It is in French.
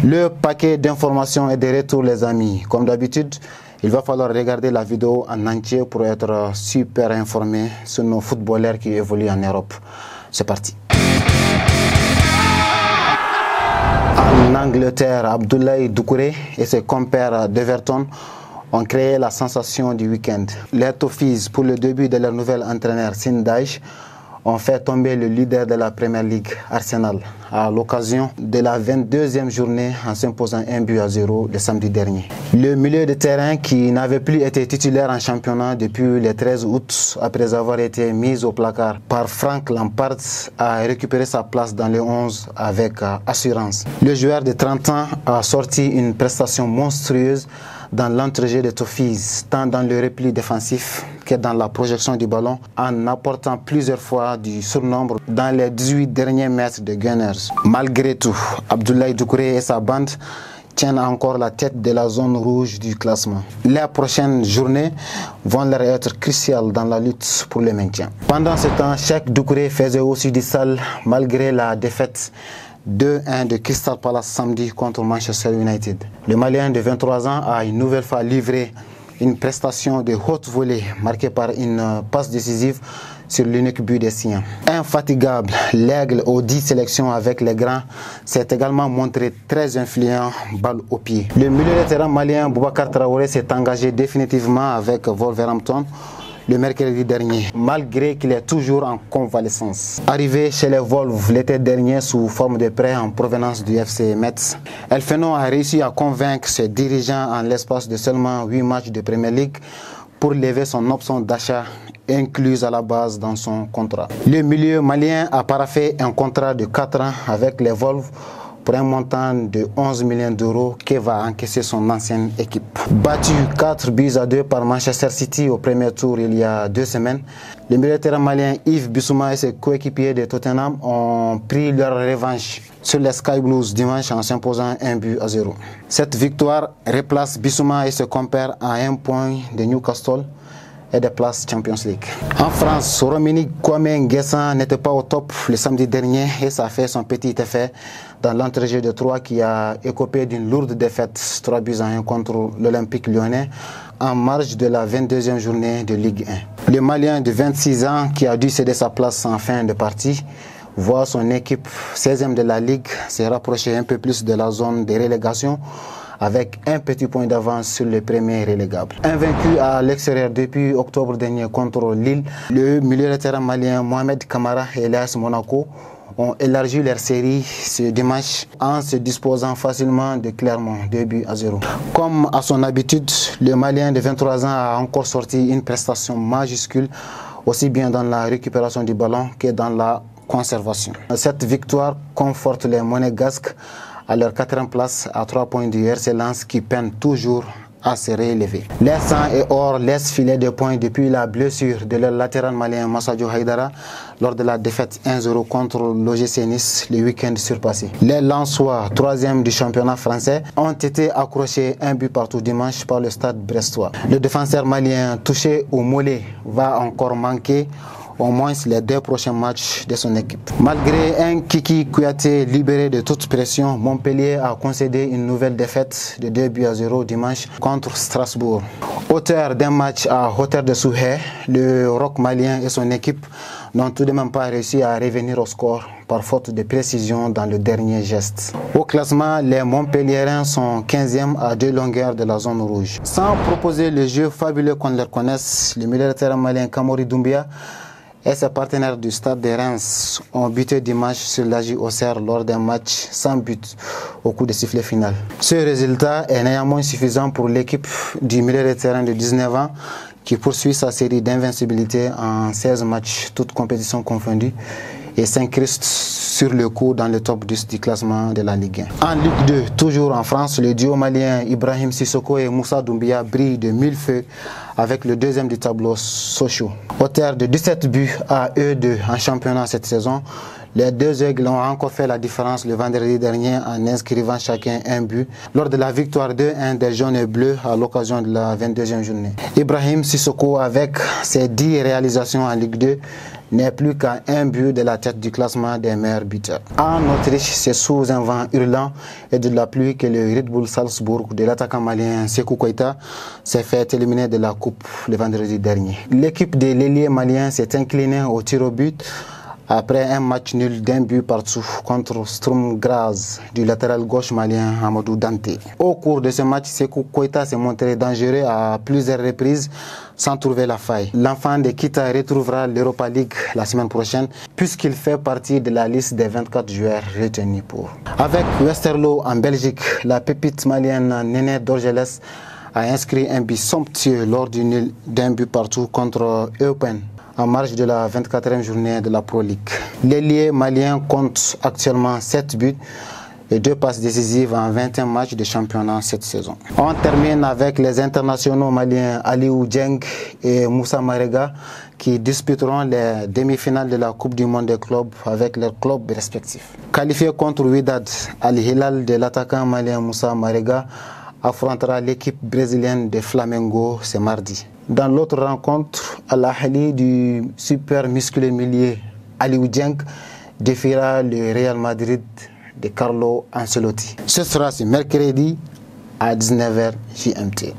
Le paquet d'informations est de retour les amis. Comme d'habitude, il va falloir regarder la vidéo en entier pour être super informé sur nos footballeurs qui évoluent en Europe. C'est parti. En Angleterre, Abdoulaye Doucouré et ses compères d'Everton ont créé la sensation du week-end. Les Toffees, pour le début de leur nouvel entraîneur Sean Dyche, ont fait tomber le leader de la Premier League, Arsenal, à l'occasion de la 22e journée en s'imposant 1-0 le samedi dernier. Le milieu de terrain qui n'avait plus été titulaire en championnat depuis le 13 août, après avoir été mis au placard par Frank Lampard, a récupéré sa place dans les 11 avec assurance. Le joueur de 30 ans a sorti une prestation monstrueuse dans l'entrejeu de Toffees, tant dans le repli défensif que dans la projection du ballon, en apportant plusieurs fois du surnombre dans les 18 derniers mètres de Gunners. Malgré tout, Abdoulaye Doucouré et sa bande tiennent encore la tête de la zone rouge du classement. Les prochaines journées vont leur être cruciales dans la lutte pour le maintien. Pendant ce temps, Cheikh Doucouré faisait aussi du sale malgré la défaite 2-1 de Crystal Palace samedi contre Manchester United. Le Malien de 23 ans a une nouvelle fois livré une prestation de haute volée marquée par une passe décisive sur l'unique but des siens. Infatigable, l'aigle aux 10 sélections avec les grands s'est également montré très influent, balle au pied. Le milieu de terrain malien Boubacar Traoré s'est engagé définitivement avec Wolverhampton le mercredi dernier, malgré qu'il est toujours en convalescence. Arrivé chez les Wolves l'été dernier sous forme de prêt en provenance du FC Metz, El Phénom a réussi à convaincre ses dirigeants en l'espace de seulement 8 matchs de Premier League pour lever son option d'achat incluse à la base dans son contrat. Le milieu malien a paraphé un contrat de 4 ans avec les Wolves pour un montant de 11 millions d'euros que va encaisser son ancienne équipe. Battu 4-2 par Manchester City au premier tour il y a 2 semaines, le milieu de terrain malien Yves Bissouma et ses coéquipiers de Tottenham ont pris leur revanche sur les Sky Blues dimanche en s'imposant 1-0. Cette victoire replace Bissouma et ses compères à 1 point de Newcastle et des places Champions League. En France, Rominique Kwame Nguessan n'était pas au top le samedi dernier et ça a fait son petit effet dans l'entrejeu de Troyes qui a écopé d'une lourde défaite 3-1 contre l'Olympique lyonnais en marge de la 22e journée de Ligue 1. Le Malien de 26 ans qui a dû céder sa place en fin de partie voit son équipe 16e de la Ligue se rapprocher un peu plus de la zone de relégation avec un petit point d'avance sur le premier relégable. Invaincu à l'extérieur depuis octobre dernier contre Lille, le milieu de terrain malien Mohamed Kamara et l'AS Monaco ont élargi leur série ce dimanche en se disposant facilement de Clermont 2-0. Comme à son habitude, le Malien de 23 ans a encore sorti une prestation majuscule, aussi bien dans la récupération du ballon que dans la conservation. Cette victoire conforte les Monégasques à leur 4e place à 3 points du RC Lens qui peine toujours à se relever. Les Sang et Or laissent filer des points depuis la blessure de leur latéral malien Massadio Haidara lors de la défaite 1-0 contre l'OGC Nice le week-end surpassé. Les Lensois, 3e du championnat français, ont été accrochés 1 but partout dimanche par le Stade brestois. Le défenseur malien touché au mollet va encore manquer au moins les 2 prochains matchs de son équipe. Malgré un Kiki Kouyaté libéré de toute pression, Montpellier a concédé une nouvelle défaite de 2-0 dimanche contre Strasbourg. Auteur d'un match à hauteur de Souhé, le Roc malien et son équipe n'ont tout de même pas réussi à revenir au score par faute de précision dans le dernier geste. Au classement, les Montpelliérains sont 15e à 2 longueurs de la zone rouge. Sans proposer le jeu fabuleux qu'on leur connaisse, le milieu de terrain malien Kamori Doumbia et ses partenaires du Stade de Reims ont buté dimanche sur l'AJ Auxerre lors d'un match sans but au coup de sifflet final. Ce résultat est néanmoins suffisant pour l'équipe du milieu de terrain de 19 ans qui poursuit sa série d'invincibilité en 16 matchs, toutes compétitions confondues, et s'incruste sur le coup dans le top 10 du classement de la Ligue 1. En Ligue 2, toujours en France, le duo malien Ibrahim Sissoko et Moussa Doumbia brillent de 1000 feux avec le 2e du tableau Sochaux. Auteur de 17 buts à eux deux en championnat cette saison, Les deux aigles ont encore fait la différence le vendredi dernier en inscrivant chacun un but lors de la victoire 2-1 des jaunes et bleus à l'occasion de la 22e journée. Ibrahim Sissoko, avec ses 10 réalisations en Ligue 2, n'est plus qu'à un but de la tête du classement des meilleurs buteurs. En Autriche, c'est sous un vent hurlant et de la pluie que le Red Bull Salzbourg de l'attaquant malien Sékou Koïta s'est fait éliminer de la coupe le vendredi dernier. L'équipe de l'ailier malien s'est inclinée au tir au but après un match nul d'un but partout contre Sturm Graz du latéral gauche malien Amadou Dante. Au cours de ce match, Sékou Koïta s'est montré dangereux à plusieurs reprises sans trouver la faille. L'enfant de Kita retrouvera l'Europa League la semaine prochaine puisqu'il fait partie de la liste des 24 joueurs retenus pour. Avec Westerlo en Belgique, la pépite malienne Néné Dorgeles a inscrit un but somptueux lors du nul d'un but partout contre Eupen en marge de la 24e journée de la Pro League. L'ailier malien compte actuellement 7 buts et 2 passes décisives en 21 matchs de championnat cette saison. On termine avec les internationaux maliens Aliou Dieng et Moussa Marega qui disputeront les demi-finales de la Coupe du Monde des clubs avec leurs clubs respectifs. Qualifié contre Wydad, Al Hilal de l'attaquant malien Moussa Marega affrontera l'équipe brésilienne de Flamengo ce mardi. Dans l'autre rencontre, Al-Ahli du super musclé milieu Aliou Dieng défiera le Real Madrid de Carlo Ancelotti. Ce sera ce mercredi à 19h GMT.